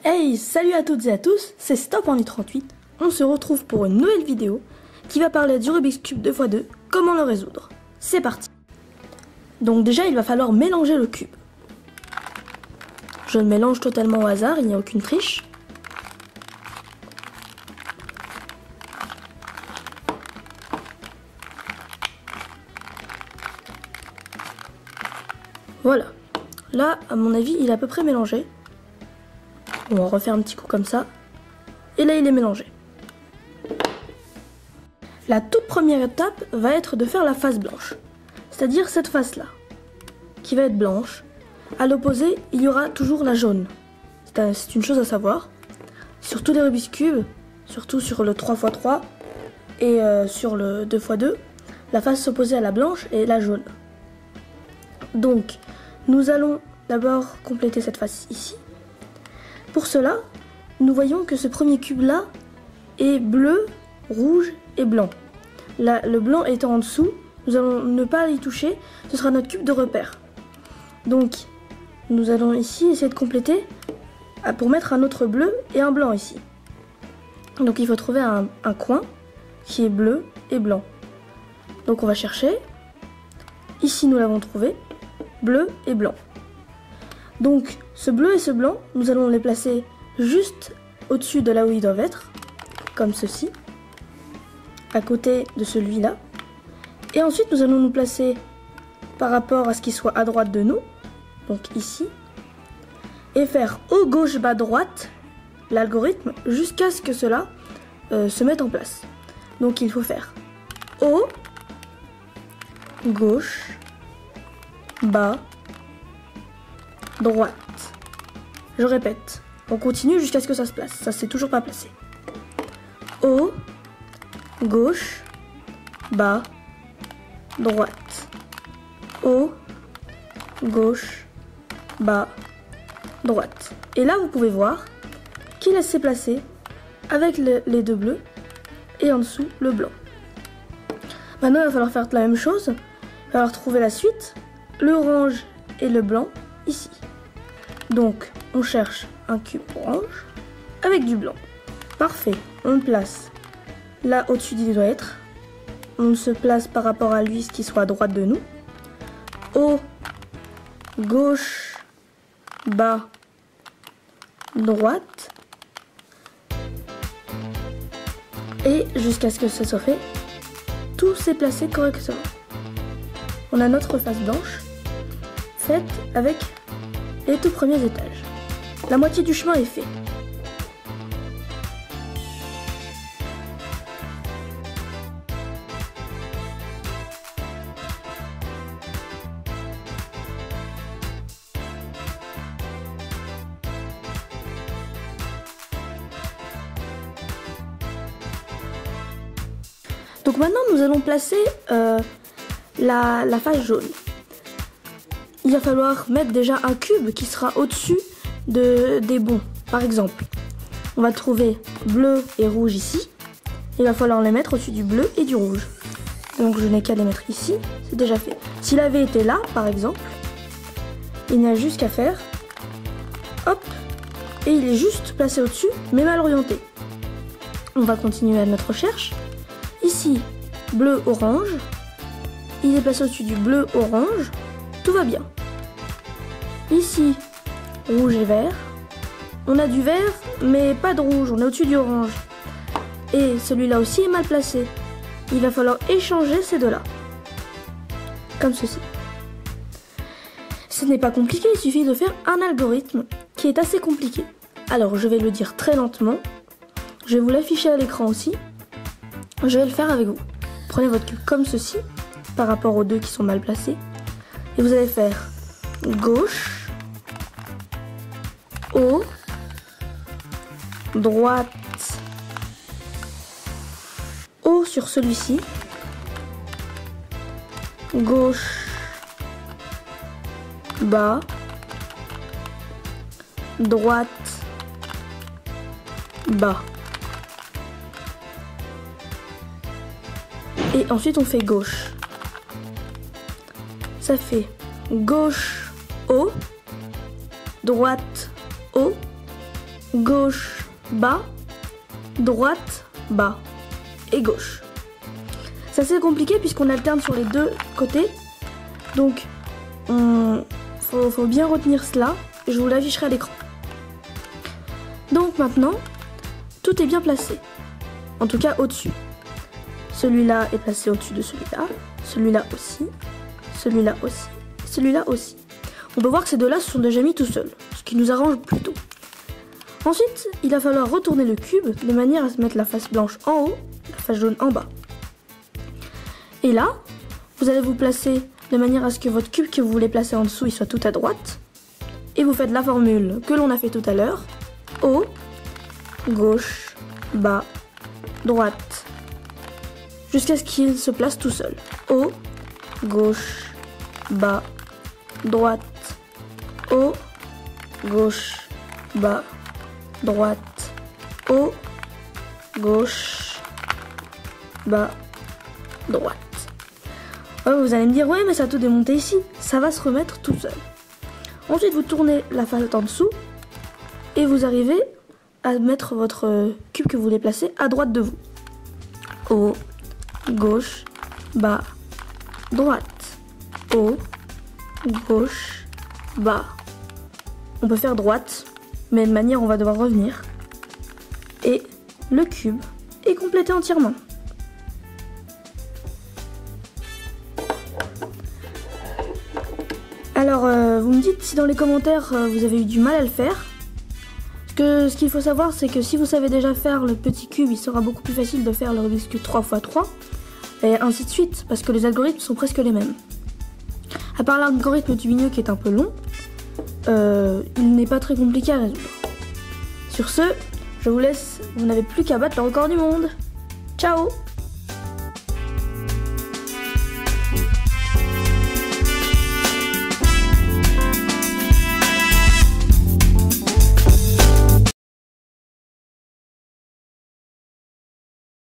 Hey, salut à toutes et à tous, c'est Stop en U38. On se retrouve pour une nouvelle vidéo qui va parler du Rubik's Cube 2x2, comment le résoudre. C'est parti. Donc déjà, il va falloir mélanger le cube. Je le mélange totalement au hasard, il n'y a aucune triche. Voilà. Là, à mon avis, il est à peu près mélangé. On va refaire un petit coup comme ça. Et là, il est mélangé. La toute première étape va être de faire la face blanche. C'est-à-dire cette face-là, qui va être blanche. À l'opposé, il y aura toujours la jaune. C'est une chose à savoir. Sur tous les Rubik's Cube, surtout sur le 3x3 et sur le 2x2, la face opposée à la blanche est la jaune. Donc, nous allons d'abord compléter cette face ici. Pour cela, nous voyons que ce premier cube-là est bleu, rouge et blanc. Là, le blanc étant en dessous, nous allons ne pas y toucher, ce sera notre cube de repère. Donc, nous allons ici essayer de compléter pour mettre un autre bleu et un blanc ici. Donc il faut trouver un coin qui est bleu et blanc. Donc on va chercher. Ici nous l'avons trouvé, bleu et blanc. Donc ce bleu et ce blanc, nous allons les placer juste au-dessus de là où ils doivent être, comme ceci, à côté de celui-là. Et ensuite nous allons nous placer par rapport à ce qui soit à droite de nous, donc ici, et faire haut, gauche, bas, droite, l'algorithme, jusqu'à ce que cela se mette en place. Donc il faut faire haut, gauche, bas, droite. Je répète, on continue jusqu'à ce que ça se place. Ça s'est toujours pas placé. Haut, gauche, bas, droite. Haut, gauche, bas, droite. Et là, vous pouvez voir qu'il s'est placé avec les deux bleus et en dessous le blanc. Maintenant, il va falloir faire la même chose. Il va falloir trouver la suite, le orange et le blanc ici. Donc, on cherche un cube orange avec du blanc. Parfait. On le place là au-dessus d'il doit être. On se place par rapport à lui, ce qui soit à droite de nous. Haut, gauche, bas, droite. Et jusqu'à ce que ce soit fait, tout s'est placé correctement. On a notre face blanche faite avec les tout premiers étages. La moitié du chemin est fait. Donc maintenant nous allons placer la face jaune. Il va falloir mettre déjà un cube qui sera au-dessus des bons. Par exemple, on va trouver bleu et rouge ici. Il va falloir les mettre au-dessus du bleu et du rouge. Donc je n'ai qu'à les mettre ici, c'est déjà fait. S'il avait été là, par exemple, il n'y a juste qu'à faire. Hop, et il est juste placé au-dessus, mais mal orienté. On va continuer à notre recherche. Ici, bleu-orange. Il est placé au-dessus du bleu-orange. Tout va bien. Ici, rouge et vert. On a du vert, mais pas de rouge. On est au-dessus du orange. Et celui-là aussi est mal placé. Il va falloir échanger ces deux-là. Comme ceci. Ce n'est pas compliqué, il suffit de faire un algorithme qui est assez compliqué. Alors, je vais le dire très lentement. Je vais vous l'afficher à l'écran aussi. Je vais le faire avec vous. Prenez votre cube comme ceci, par rapport aux deux qui sont mal placés. Et vous allez faire gauche, haut, droite, haut sur celui-ci, gauche, bas, droite, bas. Et ensuite on fait gauche. Ça fait gauche, haut, droite, haut, gauche, bas, droite, bas et gauche. C'est assez compliqué puisqu'on alterne sur les deux côtés. Donc, faut bien retenir cela. Je vous l'afficherai à l'écran. Donc maintenant, tout est bien placé. En tout cas au-dessus. Celui-là est placé au-dessus de celui-là. Celui-là aussi. Celui-là aussi. Celui-là aussi. On peut voir que ces deux-là se sont déjà mis tout seuls. Ce qui nous arrange plutôt. Ensuite, il va falloir retourner le cube de manière à se mettre la face blanche en haut, la face jaune en bas. Et là, vous allez vous placer de manière à ce que votre cube que vous voulez placer en dessous, il soit tout à droite. Et vous faites la formule que l'on a fait tout à l'heure. Haut, gauche, bas, droite. Jusqu'à ce qu'il se place tout seul. Haut, gauche, bas, droite. Haut, gauche, bas, droite. Haut, gauche, bas, droite. Oh, vous allez me dire, ouais, mais ça a tout démonté ici. Ça va se remettre tout seul. Ensuite, vous tournez la face en dessous et vous arrivez à mettre votre cube que vous voulez placer à droite de vous. Haut, gauche, bas, droite. Haut, gauche, bas. On peut faire droite, mais de manière on va devoir revenir. Et le cube est complété entièrement. Alors, vous me dites si dans les commentaires vous avez eu du mal à le faire. Ce qu'il faut savoir, c'est que si vous savez déjà faire le petit cube, il sera beaucoup plus facile de faire le Rubik's Cube 3x3, et ainsi de suite, parce que les algorithmes sont presque les mêmes. À part l'algorithme du milieu qui est un peu long, il n'est pas très compliqué à résoudre. Sur ce, je vous laisse, vous n'avez plus qu'à battre le record du monde. Ciao!